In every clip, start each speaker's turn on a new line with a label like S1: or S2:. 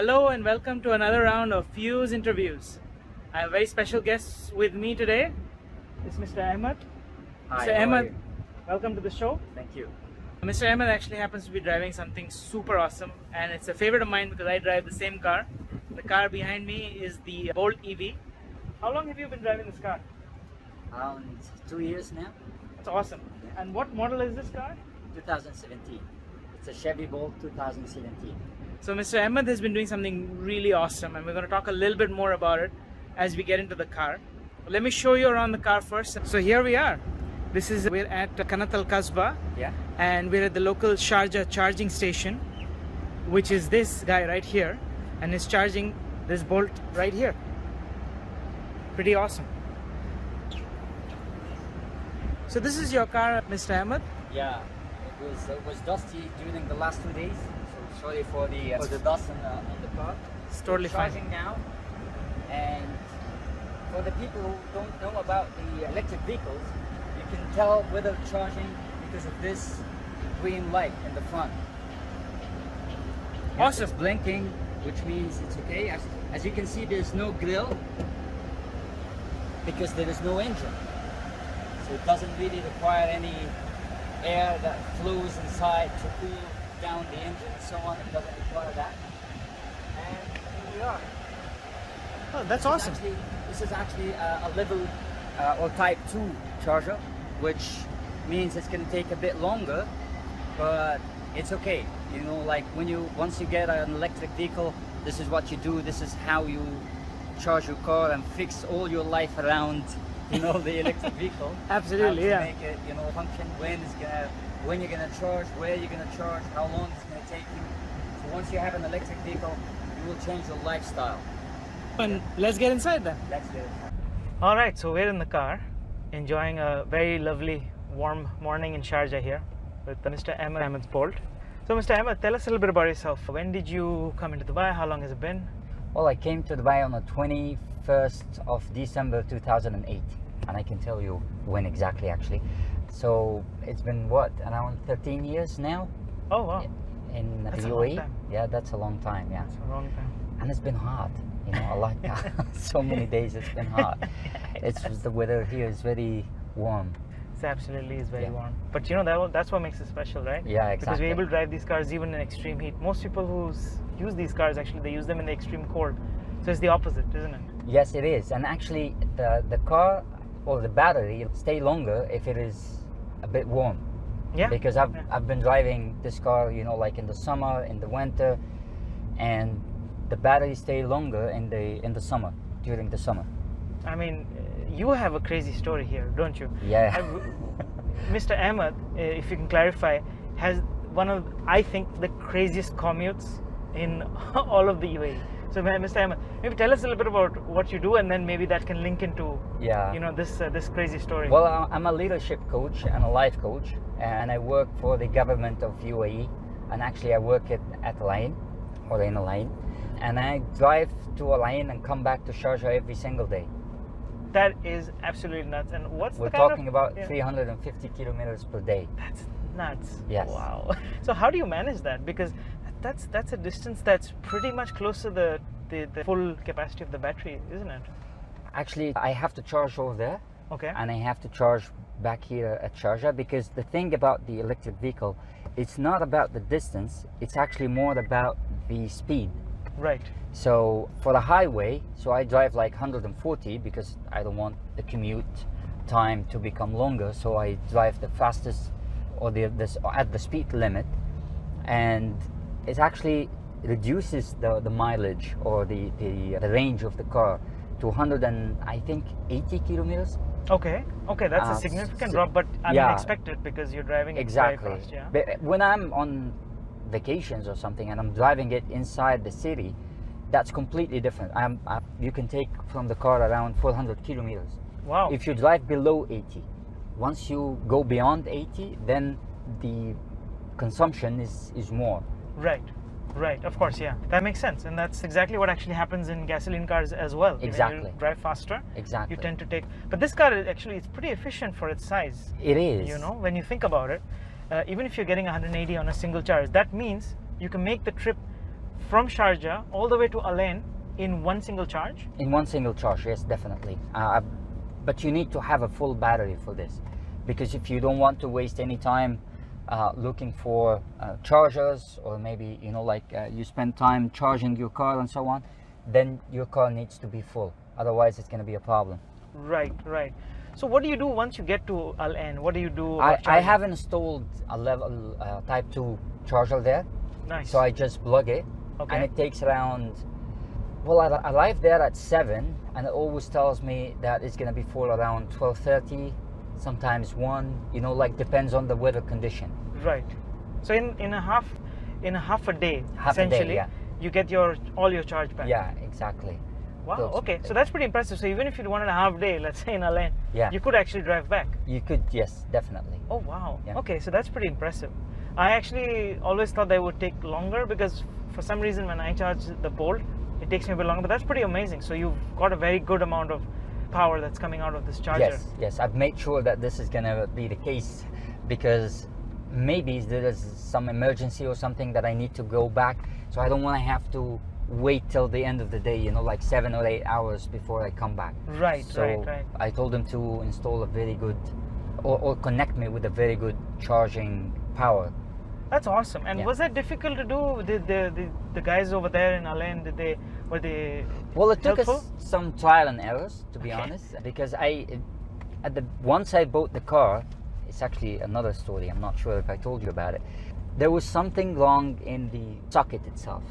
S1: Hello and welcome to another round of Fuse interviews. I have a very special guest with me today. It's Mr. Ahmad.
S2: Hi,
S1: Mr.
S2: how are
S1: Ahmad,
S2: you?
S1: welcome to the show.
S2: Thank you.
S1: Mr. Ahmad actually happens to be driving something super awesome, and it's a favorite of mine because I drive the same car. The car behind me is the Bolt EV. How long have you been driving this car?
S2: Around 2 years now.
S1: That's awesome. And what model is this car?
S2: 2017. It's a Chevy Bolt 2017.
S1: So Mr. Ahmad has been doing something really awesome, and we're going to talk a little bit more about it as we get into the car. But let me show you around the car first. So here we are. We're at Kanat Al Kasbah,
S2: Yeah.
S1: and we're at the local Sharjah charging station, which is this guy right here, and is charging this Bolt right here. Pretty awesome. So this is your car, Mr. Ahmad.
S2: Yeah. It was dusty during the last 2 days. So sorry for the dust on the car.
S1: It's totally
S2: We're charging now. And for the people who don't know about the electric vehicles, you can tell whether charging because of this green light in the front. Yes,
S1: Awesome.
S2: it's blinking, which means it's okay. As you can see, there's no grill because there is no engine. So it doesn't really require any air that flows inside to cool down the engine and so on. It doesn't require that. And here we are.
S1: Oh, that's awesome.
S2: This is actually a level or type 2 charger, which means it's going to take a bit longer, but it's okay. You know, like once you get an electric vehicle, this is what you do. This is how you charge your car and fix all your life around, the electric vehicle.
S1: Absolutely,
S2: How to
S1: yeah.
S2: make it, function. When you're gonna charge, where you're gonna charge, how long it's gonna take you. So once you have an electric vehicle, you will change your lifestyle.
S1: And let's get inside then.
S2: That's it.
S1: All right, so we're in the car, enjoying a very lovely, warm morning in Sharjah here with Mr. Ahmad's Bolt. So, Mr. Ahmad, tell us a little bit about yourself. When did you come into Dubai? How long has it been?
S2: Well, I came to Dubai on the 21st of December 2008, and I can tell you when exactly actually. So it's been around 13 years now
S1: Oh, wow.
S2: in
S1: That's
S2: the
S1: a long
S2: UAE.
S1: time.
S2: Yeah, that's a long time. Yeah,
S1: It's a long time.
S2: and it's been hard. I like so many days it's been hard. The weather here is very warm.
S1: It absolutely is very
S2: Yeah.
S1: warm. But that's what makes it special, right?
S2: Yeah,
S1: Because
S2: exactly.
S1: we're able to drive these cars even in extreme heat. Most people who use these cars, actually, they use them in the extreme cold. So it's the opposite, isn't it?
S2: Yes, it is. And actually, the car or the battery stay longer if it is a bit warm.
S1: Yeah.
S2: Because I've been driving this car, like in the summer, in the winter, and the battery stay longer in the summer, during the summer.
S1: I mean, you have a crazy story here, don't you?
S2: Yeah.
S1: Mr. Ahmad, if you can clarify, has one of, I think, the craziest commutes in all of the UAE. So, Mr. Ahmad, maybe tell us a little bit about what you do, and then maybe that can link into, this crazy story.
S2: Well, I'm a leadership coach and a life coach, and I work for the government of UAE, and actually I work at Al Ain, or in Al Ain, and I drive to Al Ain and come back to Sharjah every single day.
S1: That is absolutely nuts. And what's
S2: We're
S1: the kind
S2: talking about 350 kilometers per day.
S1: That's nuts.
S2: Yes.
S1: Wow. So how do you manage that? Because that's a distance that's pretty much close to the full capacity of the battery, isn't it?
S2: Actually, I have to charge over there,
S1: Okay.
S2: and I have to charge back here at Sharjah, because the thing about the electric vehicle, it's not about the distance, it's actually more about the speed.
S1: Right.
S2: So for the highway, I drive like 140 because I don't want the commute time to become longer, so I drive the fastest or at the speed limit, and it actually reduces the mileage or the range of the car to 180 kilometers.
S1: Okay. That's a significant drop, but unexpected because you're driving it very
S2: Exactly.
S1: fast. Yeah.
S2: But when I'm on vacations or something and I'm driving it inside the city, that's completely different. You can take from the car around 400 kilometers.
S1: Wow.
S2: If you drive below 80, once you go beyond 80, then the consumption is more.
S1: Right. Of course, yeah. That makes sense, and that's exactly what actually happens in gasoline cars as well.
S2: Exactly.
S1: When you drive faster,
S2: Exactly.
S1: you tend to take. But this car it's pretty efficient for its size.
S2: It is.
S1: When you think about it, even if you're getting 180 on a single charge, that means you can make the trip from Sharjah all the way to Al Ain in one single charge?
S2: In one single charge, yes, definitely. But you need to have a full battery for this, because if you don't want to waste any time looking for chargers, or maybe you spend time charging your car and so on, then your car needs to be full. Otherwise, it's going to be a problem.
S1: Right, right. So what do you do once you get to Al Ain? What do you do?
S2: I have installed a level Type 2 charger there.
S1: Nice.
S2: So I just plug it,
S1: Okay.
S2: and it takes around. Well, I arrive there at 7, and it always tells me that it's going to be full around 12:30, sometimes 1. Depends on the weather condition.
S1: Right. So in a half a day,
S2: Half a day,
S1: essentially,
S2: yeah.
S1: you get all your charge back.
S2: Yeah, exactly.
S1: Wow.
S2: Those-
S1: Okay. So that's pretty impressive. So even if you wanted a half day, let's say in Al Ain,
S2: Yeah.
S1: you could actually drive back.
S2: You could, yes, definitely.
S1: Oh wow.
S2: Yeah.
S1: Okay. So that's pretty impressive. I actually always thought they would take longer, because for some reason when I charge the Bolt, it takes me a bit longer. But that's pretty amazing. So you've got a very good amount of power that's coming out of this charger.
S2: Yes. I've made sure that this is going to be the case, because maybe there is some emergency or something that I need to go back. So I don't want to have to wait till the end of the day, like 7 or 8 hours before I come back.
S1: Right.
S2: So
S1: Right.
S2: I told them to install a very good, or connect me with a very good charging power.
S1: That's awesome. And
S2: Yeah.
S1: was that difficult to do? Did the guys over there in Al Ain, were they
S2: Well, it took
S1: helpful?
S2: us some trial and errors, to be
S1: Okay.
S2: honest, because once I bought the car, it's actually another story. I'm not sure if I told you about it. There was something wrong in the socket itself.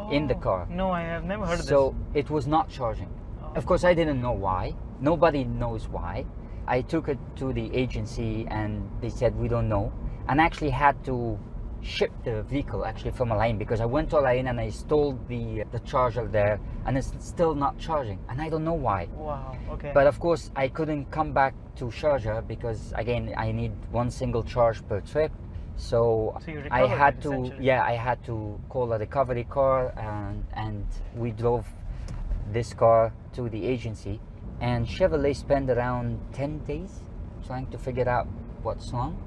S2: in the
S1: Oh,
S2: car.
S1: No, I have never heard of
S2: So it was not charging.
S1: Oh.
S2: Of course, I didn't know why. Nobody knows why. I took it to the agency and they said we don't know, and actually had to ship the vehicle actually from a line, because I went to a line and I installed the charger there, and it's still not charging, and I don't know why.
S1: this. Wow. Okay.
S2: But of course, I couldn't come back to Sharjah because again I need one single charge per trip. So
S1: So you
S2: I
S1: recovered
S2: had
S1: it,
S2: to,
S1: essentially.
S2: yeah, I had to call a recovery car, and we drove this car to the agency. And Chevrolet spent around 10 days trying to figure out what's wrong.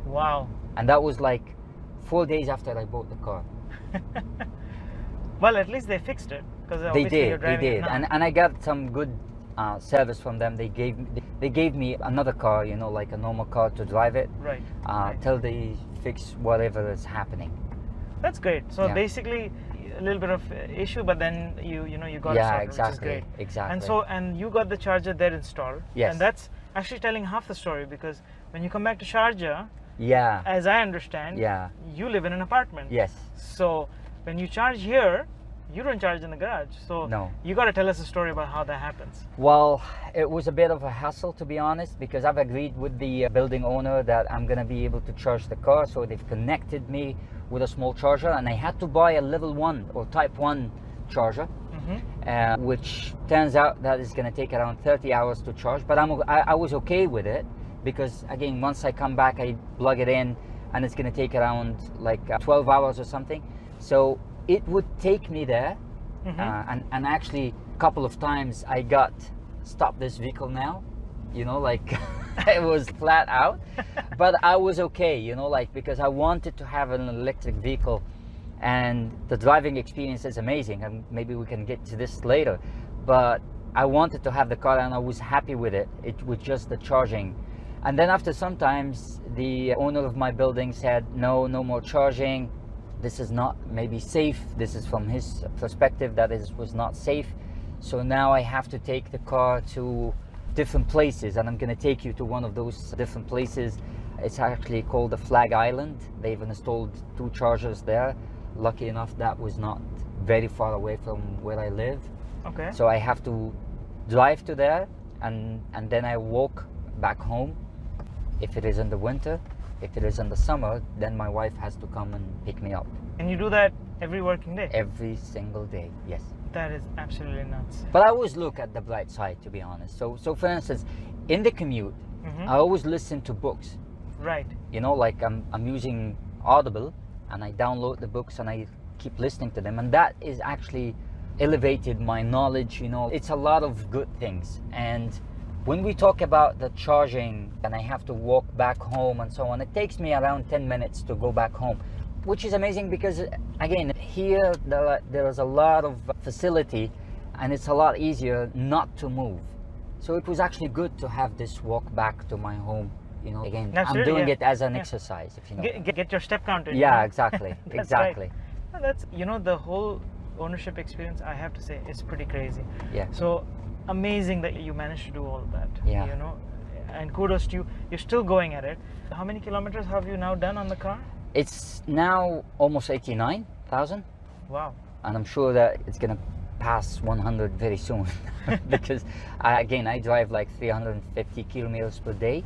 S1: Wow.
S2: And that was like 4 days after I bought the car.
S1: Well, at least they fixed it, because
S2: They
S1: obviously you're
S2: did, they
S1: driving it
S2: did.
S1: now.
S2: And I got some good service from them. They gave me another car, you know, like a normal car to drive it,
S1: Right. Right.
S2: till they fix whatever is happening.
S1: That's great. So
S2: Yeah.
S1: basically, a little bit of issue, but then you got it
S2: Yeah,
S1: sorted,
S2: exactly,
S1: which is great.
S2: exactly.
S1: And you got the charger there installed.
S2: Yes.
S1: And that's actually telling half the story, because when you come back to Sharjah,
S2: Yeah,
S1: as I understand,
S2: yeah,
S1: you live in an apartment.
S2: yes.
S1: So when you charge here, you don't charge in the garage. So
S2: No.
S1: you got to tell us a story about how that happens.
S2: Well, it was a bit of a hassle, to be honest, because I've agreed with the building owner that I'm gonna be able to charge the car, so they've connected me with a small charger, and I had to buy a level 1 or type 1 charger, which turns out that it's gonna take around 30 hours to charge, but I was okay with it, because again, once I come back, I plug it in, and it's gonna take around like 12 hours or something. So it would take me there, and actually a couple of times I got stop this vehicle now, you know, like it was flat out, but I was okay, you know, like, because I wanted to have an electric vehicle, and the driving experience is amazing, and maybe we can get to this later, but I wanted to have the car and I was happy with it. It was just the charging. And then after sometimes the owner of my building said no more charging, this is not maybe safe. This is from his perspective that it was not safe. So now I have to take the car to different places, and I'm going to take you to one of those different places. It's actually called the Flag Island. They've installed 2 chargers there. Lucky enough, that was not very far away from where I live.
S1: Okay.
S2: So I have to drive to there, and then I walk back home. If it is in the winter, if it is in the summer, then my wife has to come and pick me up
S1: And you do that every working day?
S2: every single day. Yes.
S1: That is absolutely nuts.
S2: But I always look at the bright side, to be honest. So for instance, in the commute,
S1: Mhm.
S2: I always listen to books.
S1: Right.
S2: You know, like I'm using Audible, and I download the books and I keep listening to them, and that is actually elevated my knowledge. You know, it's a lot of good things. And when we talk about the charging and I have to walk back home and so on, it takes me around 10 minutes to go back home. which is amazing because again here there is a lot of facility and it's a lot easier not to move. So it was actually good to have this walk back to my home. You know, again, I'm doing it as an exercise, if you know.
S1: Get your step count in.
S2: Yeah, exactly.
S1: That's
S2: exactly.
S1: Right. That's, you know, the whole ownership experience, I have to say, is pretty crazy.
S2: Yeah.
S1: So amazing that you managed to do all of that.
S2: Yeah.
S1: You know, and kudos to you. You're still going at it. How many kilometers have you now done on the car?
S2: It's now almost 89,000.
S1: Wow.
S2: And I'm sure that it's gonna pass 100 very soon because I drive like 350 kilometers per day.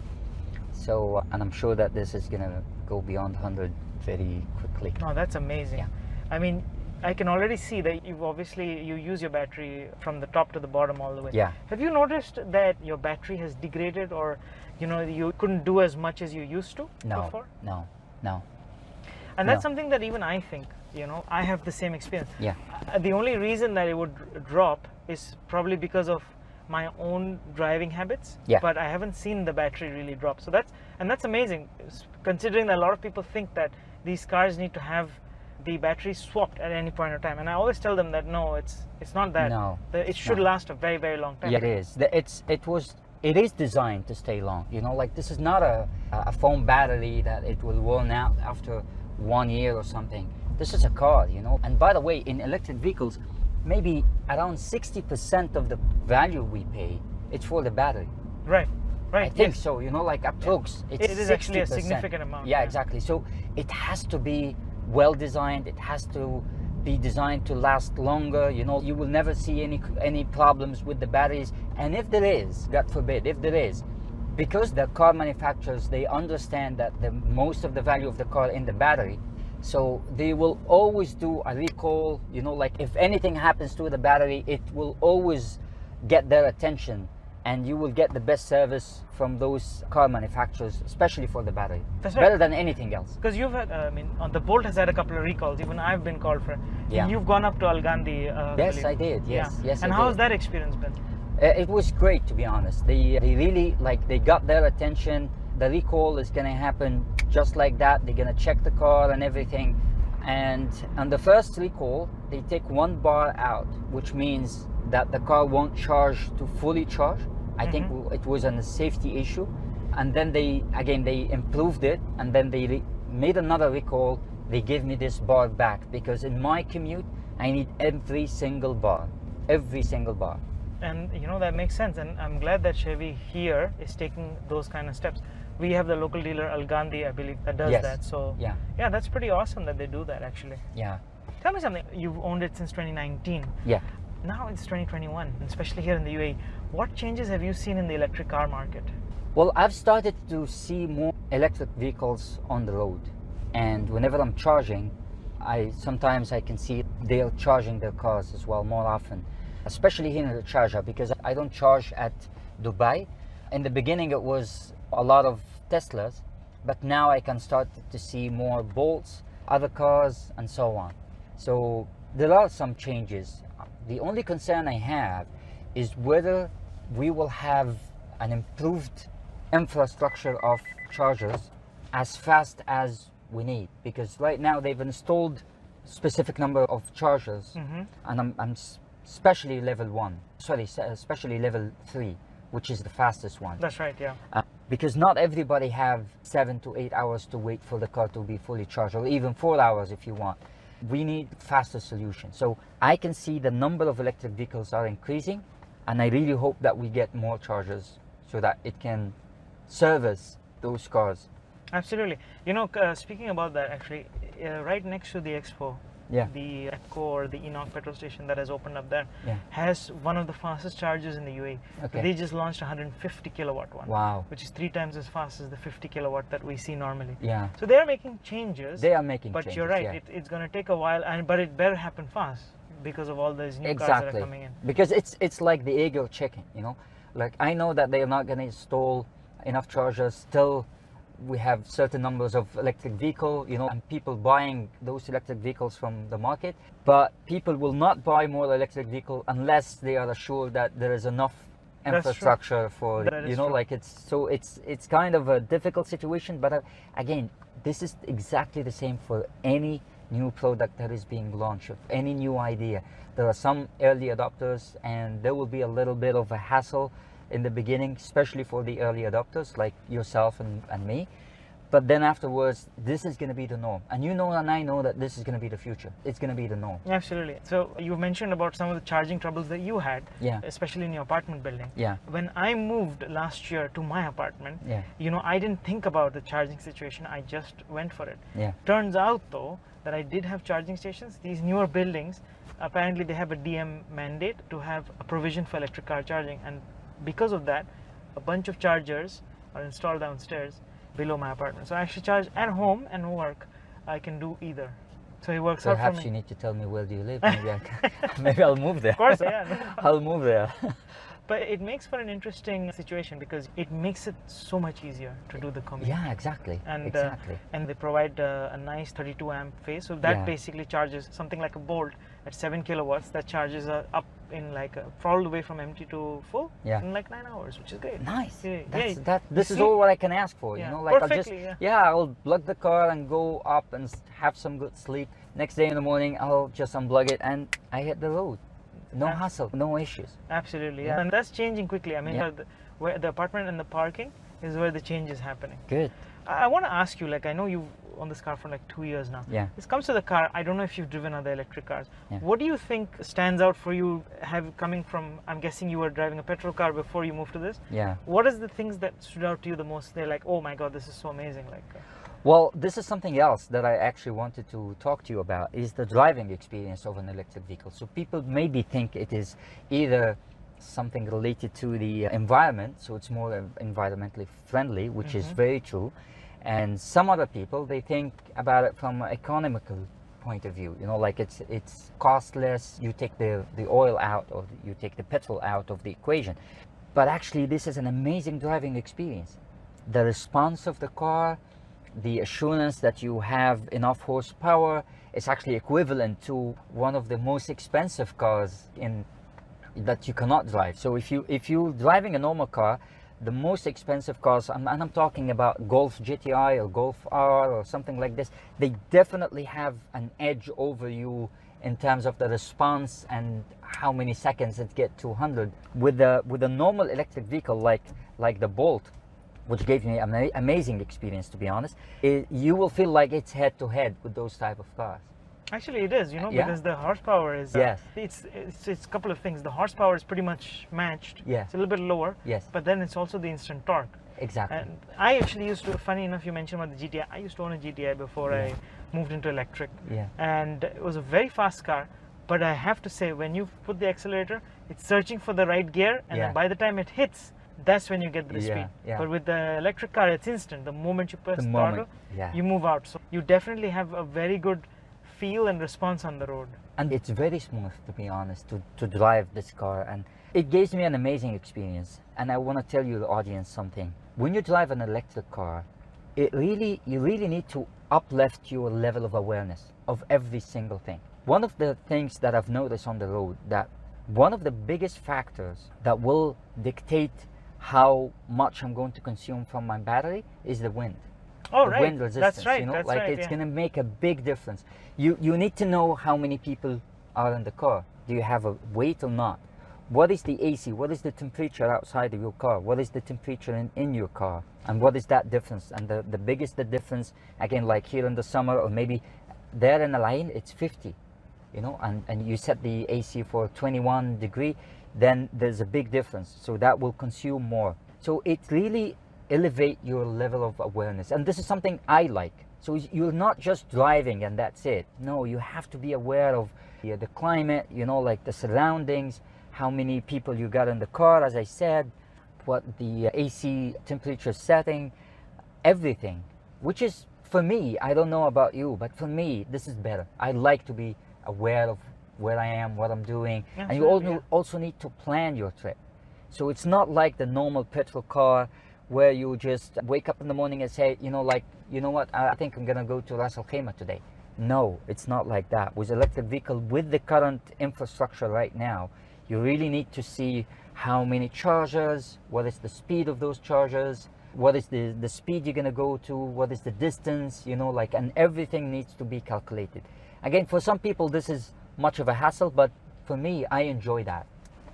S2: So, and I'm sure that this is gonna go beyond 100 very quickly.
S1: Oh, that's amazing.
S2: Yeah.
S1: I mean, I can already see that you use your battery from the top to the bottom all the way.
S2: Yeah.
S1: Have you noticed that your battery has degraded, or you know, you couldn't do as much as you used to before?
S2: No.
S1: And that's something that even I think, you know, I have the same experience.
S2: Yeah.
S1: The only reason that it would drop is probably because of my own driving habits.
S2: Yeah.
S1: But I haven't seen the battery really drop. So that's amazing, considering that a lot of people think that these cars need to have the battery swapped at any point in time. And I always tell them that no, it's not that.
S2: No.
S1: It should last a very, very long time.
S2: Yeah, it is. It is designed to stay long. You know, like this is not a foam battery that it will run out after 1 year or something. This is a car, you know. And by the way, in electric vehicles, maybe around 60% of the value we pay, it's for the battery.
S1: Right.
S2: I think so, you know, like approx.
S1: It is 60%. Actually a significant amount.
S2: Yeah, exactly. So it has to be well designed. It has to be designed to last longer. You know, you will never see any problems with the batteries. And if there is, God forbid, if there is, because the car manufacturers, they understand that the most of the value of the car in the battery, so they will always do a recall. You know, like if anything happens to the battery, it will always get their attention, and you will get the best service from those car manufacturers, especially for the battery.
S1: That's right.
S2: Better than anything else.
S1: Because you've had, on the Bolt has had a couple of recalls. Even I've been called for.
S2: Yeah.
S1: You've gone up to Al Gandhi.
S2: Yes, I did. Yes, yes.
S1: And how's that experience been?
S2: It was great, to be honest. They really, like, they got their attention. The recall is gonna happen just like that. They're gonna check the car and everything. And on the first recall, they take one bar out, which means that the car won't charge to fully charge. I think it was a safety issue. And then they improved it, and then they made another recall. They gave me this bar back because in my commute, I need every single bar.
S1: And you know, that makes sense, and I'm glad that Chevy here is taking those kind of steps. We have the local dealer Al Gandhi, I believe, that does that. So yeah, that's pretty awesome that they do that actually.
S2: Yeah.
S1: Tell me something. You've owned it since 2019.
S2: Yeah.
S1: Now it's 2021, especially here in the UAE. What changes have you seen in the electric car market?
S2: Well, I've started to see more electric vehicles on the road, and whenever I'm charging, sometimes I can see they're charging their cars as well more often. Especially here in the Sharjah, because I don't charge at Dubai. In the beginning it was a lot of Teslas, but now I can start to see more Bolts, other cars, and so on. So there are some changes. The only concern I have is whether we will have an improved infrastructure of chargers as fast as we need, because right now they've installed specific number of chargers, and I'm especially especially level 3, which is the fastest one.
S1: That's right, yeah.
S2: Because not everybody have 7 to 8 hours to wait for the car to be fully charged, or even 4 hours if you want. We need faster solutions. So I can see the number of electric vehicles are increasing, and I really hope that we get more chargers so that it can service those cars.
S1: Absolutely. You know, speaking about that, actually, right next to the Expo, the EPCO or the Enoch petrol station that has opened up there has one of the fastest chargers in the UAE.
S2: Okay.
S1: They just launched a 150 kilowatt one.
S2: Wow.
S1: Which is 3 times as fast as the 50 kilowatt that we see normally.
S2: Yeah.
S1: So they are making changes.
S2: They are making
S1: but
S2: changes.
S1: You're right, it's going to take a while, but it better happen fast because of all these new cars that are coming in.
S2: Because it's like the egg or chicken, you know. Like, I know that they are not going to install enough chargers till we have certain numbers of electric vehicle, you know, and people buying those electric vehicles from the market. But people will not buy more electric vehicle unless they are assured that there is enough
S1: That's true.
S2: infrastructure for,
S1: That is
S2: you know,
S1: true.
S2: like it's kind of a difficult situation, but again, this is exactly the same for any new product that is being launched, any new idea. There are some early adopters, and there will be a little bit of a hassle in the beginning, especially for the early adopters like yourself and me. But then afterwards, this is going to be the norm. And you know, and I know that this is going to be the future. It's going to be the norm.
S1: Absolutely. So you mentioned about some of the charging troubles that you had,
S2: Yeah.
S1: especially in your apartment building.
S2: Yeah.
S1: When I moved last year to my apartment,
S2: Yeah.
S1: you know, I didn't think about the charging situation. I just went for it.
S2: Yeah.
S1: Turns out though that I did have charging stations. These newer buildings, apparently they have a DM mandate to have a provision for electric car charging, and because of that, a bunch of chargers are installed downstairs below my apartment. So I actually charge at home and work. I can do either. So it works out for
S2: Perhaps
S1: me.
S2: you need to tell me where do you live. Maybe maybe I'll move there.
S1: Of course, yeah. No.
S2: I'll move there.
S1: But it makes for an interesting situation because it makes it so much easier to do the commute.
S2: Yeah, exactly.
S1: And
S2: exactly.
S1: and they provide a nice 32 amp phase, so that
S2: Yeah.
S1: basically charges something like a Bolt at 7 kilowatts. That charges up in like all the way from empty to full
S2: Yeah.
S1: in like 9 hours, which is great.
S2: Nice.
S1: Yeah,
S2: This is
S1: see-
S2: all what I can ask for.
S1: Yeah,
S2: You know, like I'll just
S1: perfectly, yeah.
S2: I'll plug the car and go up and have some good sleep. Next day in the morning, I'll just unplug it and I hit the road. No
S1: Abs-
S2: hassle, no issues.
S1: Absolutely,
S2: Yeah.
S1: yeah. And that's changing quickly. I mean,
S2: Yeah.
S1: where the apartment and the parking is where the change is happening.
S2: Good.
S1: I want to ask you, like, I know you've owned this car for like 2 years now.
S2: Yeah.
S1: This comes to the car. I don't know if you've driven other electric cars.
S2: Yeah.
S1: What do you think stands out for you? Coming from, I'm guessing you were driving a petrol car before you moved to this.
S2: Yeah.
S1: What is the things that stood out to you the most? They're like, oh my God, this is so amazing. Like,
S2: Well, this is something else that I actually wanted to talk to you about, is the driving experience of an electric vehicle. So people maybe think it is either something related to the environment, so it's more environmentally friendly, which is very true. And some other people, they think about it from an economical point of view. You know, like it's costless, you take the oil out, or you take the petrol out of the equation. But actually, this is an amazing driving experience. The response of the car, the assurance that you have enough horsepower, is actually equivalent to one of the most expensive cars that you cannot drive. So if you're driving a normal car, the most expensive cars, and I'm talking about Golf GTI or Golf R or something like this, they definitely have an edge over you in terms of the response and how many seconds it gets to 100. With a normal electric vehicle like the Bolt, which gave me an amazing experience, to be honest, you will feel like it's head to head with those type of cars.
S1: actually, it is, you know,
S2: Yeah.
S1: because the horsepower is.
S2: Yes.
S1: It's a couple of things. The horsepower is pretty much matched.
S2: Yes.
S1: It's a little bit lower.
S2: Yes.
S1: But then it's also the instant torque.
S2: Exactly.
S1: And I actually used to, funny enough, you mentioned about the GTI. I used to own a GTI before
S2: Yeah.
S1: I moved into electric.
S2: Yeah.
S1: And it was a very fast car. But I have to say, when you put the accelerator, it's searching for the right gear. And
S2: Yeah.
S1: then by the time it hits, that's when you get the
S2: Yeah,
S1: speed.
S2: yeah.
S1: But with the electric car, it's instant. The moment you press
S2: The
S1: throttle,
S2: moment, yeah.
S1: you move out. So you definitely have a very good feel and response on the road.
S2: And it's very smooth, to be honest, to drive this car, and it gives me an amazing experience. And I want to tell you, the audience, something. When you drive an electric car, you really need to uplift your level of awareness of every single thing. One of the things that I've noticed on the road, that one of the biggest factors that will dictate how much I'm going to consume from my battery is the wind.
S1: Oh,
S2: The
S1: right.
S2: wind resistance,
S1: That's right.
S2: you know,
S1: That's
S2: like
S1: right.
S2: it's
S1: Yeah.
S2: going to make a big difference. You need to know how many people are in the car. Do you have a weight or not? What is the AC? What is the temperature outside of your car? What is the temperature in your car? And what is that difference? And the biggest the difference, again, like here in the summer, or maybe there in the line, it's 50, you know, and you set the AC for 21 degree, then there's a big difference. So that will consume more. So it really elevate your level of awareness. And this is something I like. So you're not just driving and that's it. No, you have to be aware of the climate, you know, like the surroundings, how many people you got in the car, as I said, what the AC temperature setting, everything, which is, for me, I don't know about you, but for me, this is better. I like to be aware of where I am, what I'm doing. And you
S1: Absolutely, yeah.
S2: also need to plan your trip. So it's not like the normal petrol car where you just wake up in the morning and say, you know, like, you know what, I think I'm gonna go to Ras Al Khaimah today. No, it's not like that. With electric vehicle, with the current infrastructure right now, you really need to see how many chargers, what is the speed of those chargers, what is the speed you're going to go to, what is the distance, you know, like, and everything needs to be calculated. Again, for some people this is much of a hassle, but for me, I enjoy that.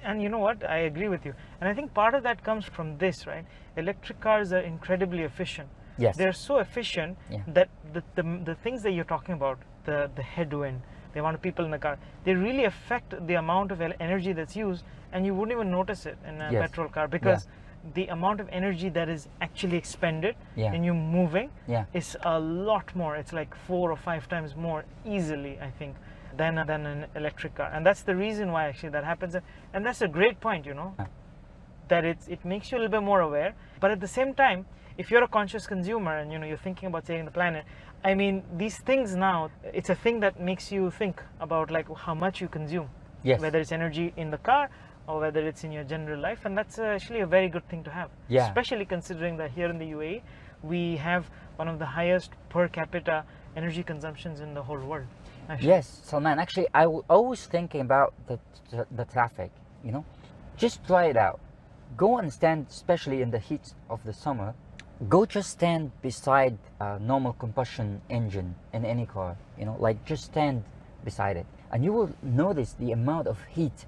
S1: And you know what? I agree with you. And I think part of that comes from this, right? Electric cars are incredibly efficient.
S2: Yes.
S1: They're so efficient that the things that you're talking about, the headwind, the amount of people in the car, they really affect the amount of energy that's used, and you wouldn't even notice it in a petrol car, because the amount of energy that is actually expended in you moving is a lot more. It's like 4 or 5 times more easily, I think, than an electric car. And that's the reason why actually that happens. And that's a great point, you know, that it makes you a little bit more aware. But at the same time, if you're a conscious consumer and, you know, you're thinking about saving the planet, I mean, these things now, it's a thing that makes you think about like how much you consume, whether it's energy in the car or whether it's in your general life. And that's actually a very good thing to have, especially considering that here in the UAE, we have one of the highest per capita energy consumptions in the whole world. Actually.
S2: Yes, Salman, actually, I was always thinking about the traffic, you know. Just try it out. Go and stand, especially in the heat of the summer, go just stand beside a normal combustion engine in any car, you know, like just stand beside it. And you will notice the amount of heat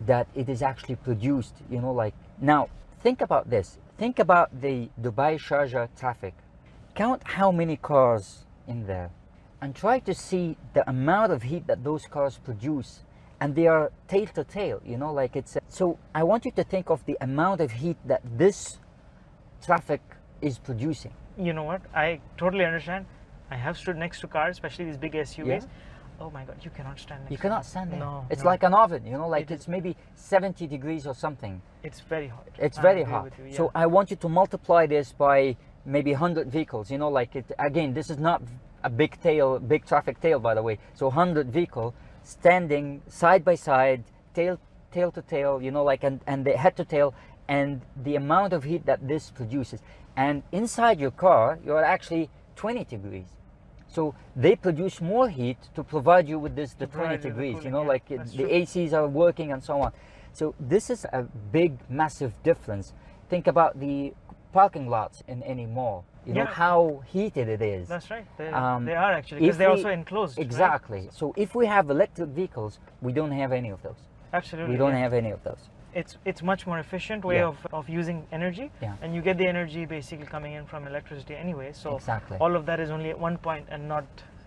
S2: that it is actually produced, you know, like, now, think about this. Think about the Dubai Sharjah traffic. Count how many cars in there, and try to see the amount of heat that those cars produce, and they are tail to tail, you know, like it's so I want you to think of the amount of heat that this traffic is producing.
S1: You know what, I totally understand. I have stood next to cars, especially these big SUVs. Oh my god, you cannot stand next
S2: you cannot stand there.
S1: No,
S2: it's like an oven, you know, like it's maybe 70 degrees or something.
S1: It's very hot.
S2: It's very hot. So I want you to multiply this by maybe 100 vehicles, you know, like it again, this is not a big traffic tail, by the way. So 100 vehicle standing side by side, tail to tail, you know, like, and the head to tail, and the amount of heat that this produces. And inside your car, you're actually 20 degrees. So they produce more heat to provide you with the 20 degrees, you know, like the ACs are working and so on. So this is a big, massive difference. Think about the parking lots in any mall. You know how heated it is.
S1: That's right. They are actually, because they're also enclosed.
S2: Exactly.
S1: Right?
S2: So if we have electric vehicles, we don't have any of those.
S1: Absolutely.
S2: We don't have any of those.
S1: It's much more efficient way of using energy, and you get the energy basically coming in from electricity anyway. So all of that is only at one point and not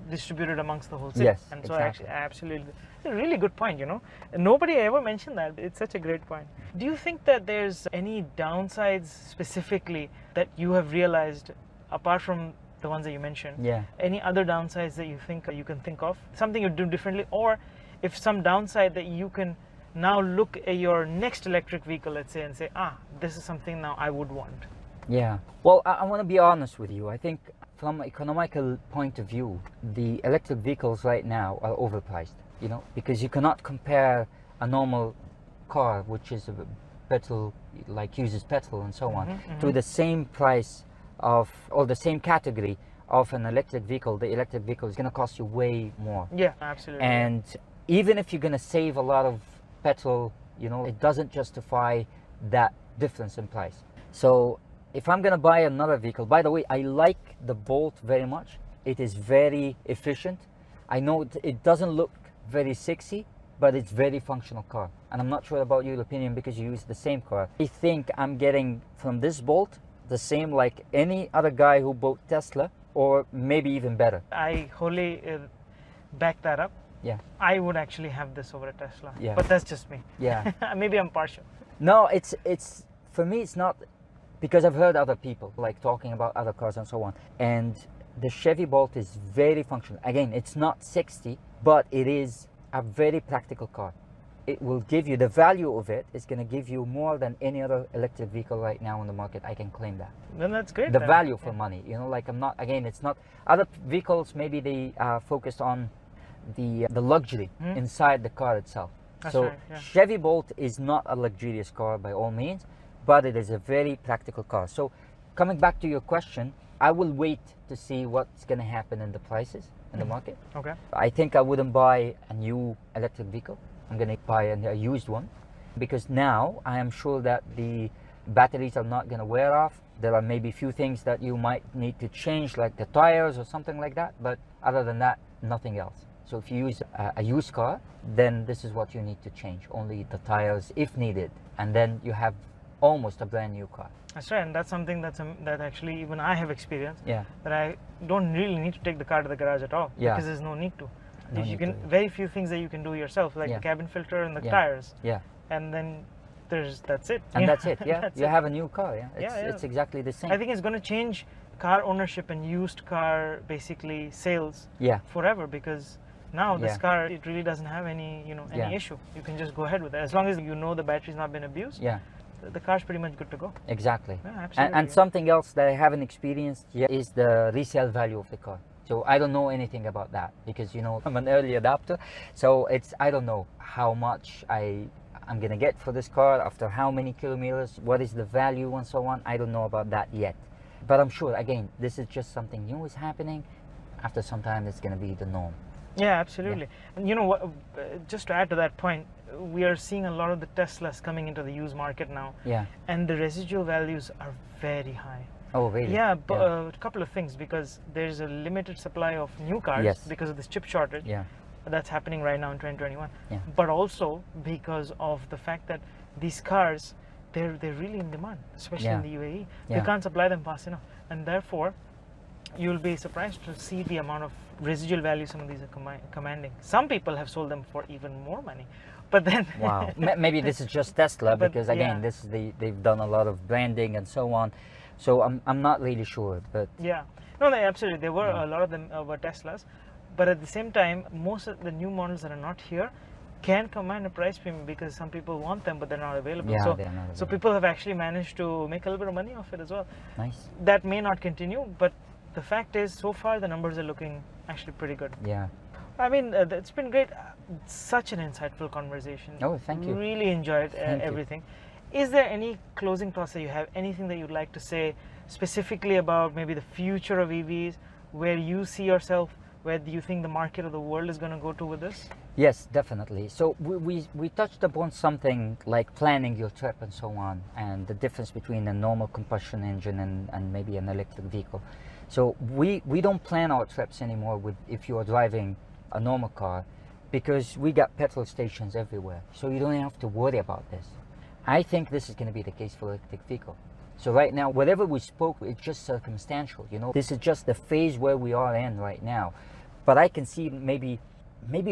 S1: distributed amongst the whole city.
S2: Yes,
S1: and so actually, absolutely, it's a really good point. You know, nobody ever mentioned that. It's such a great point. Do you think that there's any downsides specifically that you have realized, apart from the ones that you mentioned? Any other downsides that you think you can think of? Something you do differently, or if some downside that you can now look at your next electric vehicle, let's say, and say, this is something now I would want.
S2: Well, I want to be honest with you. I think from an economical point of view, the electric vehicles right now are overpriced, you know, because you cannot compare a normal car, which is a petrol, like uses petrol and so on, to the same price of, or the same category of an electric vehicle. The electric vehicle is going to cost you way more.
S1: Yeah, absolutely.
S2: And even if you're going to save a lot of petrol, you know, it doesn't justify that difference in price. So if I'm going to buy another vehicle, by the way, I like the Bolt very much. It is very efficient. I know it doesn't look very sexy, but it's very functional car. And I'm not sure about your opinion because you use the same car. I think I'm getting from this Bolt the same like any other guy who bought Tesla, or maybe even better.
S1: I wholly back that up. I would actually have this over a Tesla. But that's just me. Maybe I'm partial.
S2: No, it's for me, it's not, because I've heard other people like talking about other cars and so on, and the Chevy Bolt is very functional. Again, it's not sexy, but it is a very practical car. It will give you, the value of it is going to give you more than any other electric vehicle right now on the market. I can claim that.
S1: Then that's great.
S2: The value for money, you know, like I'm not, again, it's not, other vehicles, maybe they focus on the luxury inside the car itself.
S1: That's
S2: so
S1: right,
S2: Chevy Bolt is not a luxurious car by all means, but it is a very practical car. So coming back to your question, I will wait to see what's going to happen in the prices in the market.
S1: Okay.
S2: I think I wouldn't buy a new electric vehicle. I'm going to buy a used one. because now I am sure that the batteries are not going to wear off. There are maybe a few things that you might need to change, like the tires or something like that, but other than that, nothing else. So if you use a used car, then this is what you need to change, only the tires if needed, and then you have almost a brand new car.
S1: That's right, and that's something that actually even I have experienced.
S2: Yeah.
S1: That I don't really need to take the car to the garage at all,
S2: Yeah.
S1: because there's no need to.
S2: No
S1: You
S2: need
S1: can
S2: to.
S1: very few things that you can do yourself, like
S2: Yeah.
S1: the cabin filter and the
S2: Yeah.
S1: tires,
S2: Yeah.
S1: and then that's it.
S2: And that's it. Yeah.
S1: That's
S2: You
S1: it.
S2: have a new car. Yeah. It's,
S1: Yeah.
S2: it's exactly the same.
S1: I think it's going to change car ownership and used car basically sales
S2: Yeah.
S1: forever, because now this
S2: Yeah.
S1: car, it really doesn't have any
S2: Yeah.
S1: issue. You can just go ahead with it as long as you know the battery's not been abused.
S2: Yeah.
S1: The car's pretty much good to go.
S2: Exactly.
S1: Yeah,
S2: And
S1: absolutely.
S2: something else that I haven't experienced yet is the resale value of the car. So I don't know anything about that because I'm an early adopter. So I don't know how much I'm gonna get for this car after how many kilometers, what is the value and so on. I don't know about that yet. But I'm sure, again, this is just something new is happening. After some time, it's gonna be the norm.
S1: Yeah, absolutely. And you know what? Just to add to that point, we are seeing a lot of the Teslas coming into the used market now,
S2: Yeah.
S1: and the residual values are very high.
S2: Oh, really?
S1: Yeah, but a couple of things, because there's a limited supply of new cars
S2: Yes.
S1: because of this chip shortage.
S2: Yeah.
S1: That's happening right now in 2021.
S2: Yeah.
S1: But also because of the fact that these cars, they're really in demand, especially
S2: Yeah.
S1: in the UAE.
S2: Yeah.
S1: They can't supply them fast enough, and therefore you'll be surprised to see the amount of residual value some of these are commanding. Some people have sold them for even more money, but then
S2: Wow. Maybe this is just Tesla,
S1: But,
S2: because again,
S1: yeah.
S2: this is they've done a lot of branding and so on. So I'm not really sure, but
S1: Yeah, no, absolutely. There were
S2: Yeah.
S1: a lot of them were Teslas, but at the same time, most of the new models that are not here can command a price premium because some people want them, but they're not available.
S2: Yeah,
S1: so,
S2: they're not
S1: so
S2: available.
S1: people have actually managed to make a little bit of money off it as well.
S2: nice.
S1: That may not continue, but the fact is, so far the numbers are looking actually pretty good.
S2: Yeah.
S1: I mean, it's been great. Such an insightful conversation.
S2: Oh, thank you.
S1: Really enjoyed
S2: Thank you.
S1: everything. Is there any closing thoughts that you have? Anything that you'd like to say specifically about maybe the future of EVs, where you see yourself, where do you think the market of the world is going to go to with this?
S2: Yes, definitely. So we touched upon something like planning your trip and so on, and the difference between a normal combustion engine and maybe an electric vehicle. So we don't plan our trips anymore with if you are driving a normal car, because we got petrol stations everywhere. So you don't have to worry about this. I think this is going to be the case for electric vehicle. So right now, whatever we spoke, it's just circumstantial. This is just the phase where we are in right now. But I can see maybe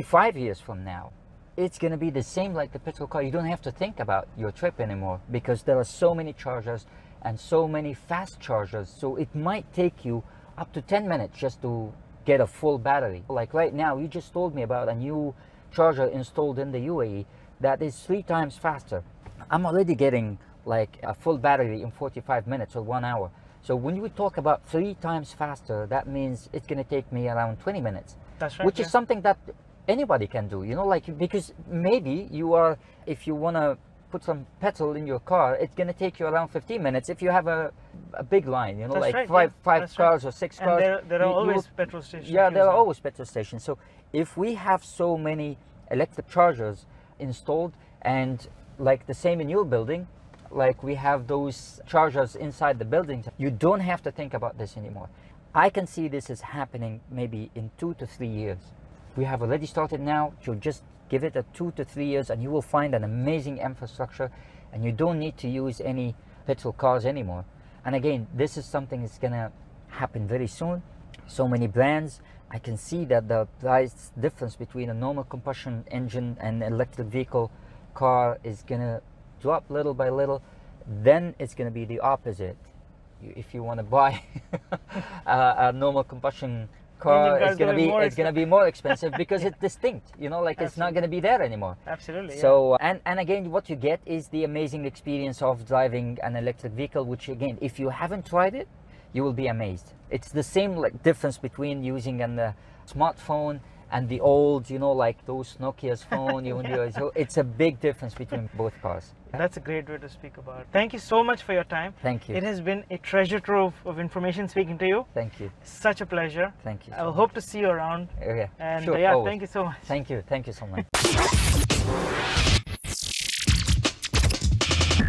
S2: 5 years from now, it's going to be the same like the petrol car. You don't have to think about your trip anymore because there are so many chargers and so many fast chargers. So it might take you up to 10 minutes just to get a full battery. Like right now, you just told me about a new charger installed in the UAE that is 3 times faster. I'm already getting like a full battery in 45 minutes or 1 hour. So when you talk about 3 times faster, that means it's going to take me around 20 minutes.
S1: That's right.
S2: Which is something that anybody can do, because maybe if you want to put some petrol in your car, it's going to take you around 15 minutes if you have a big line,
S1: That's
S2: like
S1: right,
S2: five
S1: that's
S2: cars
S1: right.
S2: or 6
S1: And
S2: cars.
S1: there are
S2: You-
S1: always
S2: you-
S1: petrol stations.
S2: Yeah, there
S1: too,
S2: are
S1: so-
S2: always petrol stations. So if we have so many electric chargers installed, and like the same in your building, like we have those chargers inside the buildings, you don't have to think about this anymore. I can see this is happening maybe in 2 to 3 years. We have already started now. So just give it a 2 to 3 years and you will find an amazing infrastructure, and you don't need to use any petrol cars anymore. And again, this is something that's gonna happen very soon. So many brands. I can see that the price difference between a normal combustion engine and electric vehicle car is gonna drop little by little. Then it's gonna be the opposite. If you want to buy a normal combustion car,
S1: Engine
S2: it's gonna
S1: cars
S2: be it's gonna be more expensive because it's distinct. It's not gonna be there anymore.
S1: Absolutely. Yeah.
S2: So and again, what you get is the amazing experience of driving an electric vehicle, which again, if you haven't tried it, you will be amazed. It's the same difference between using a smartphone and the old, like those Nokia's phone. So it's a big difference between both cars.
S1: That's a great way to speak about it. Thank you so much for your time.
S2: Thank you.
S1: It has been a treasure trove of information speaking to you.
S2: Thank you.
S1: Such a pleasure.
S2: Thank you.
S1: I will hope to see you around.
S2: Yeah.
S1: And
S2: Sure,
S1: yeah,
S2: always.
S1: thank you so much.
S2: Thank you. Thank you so much.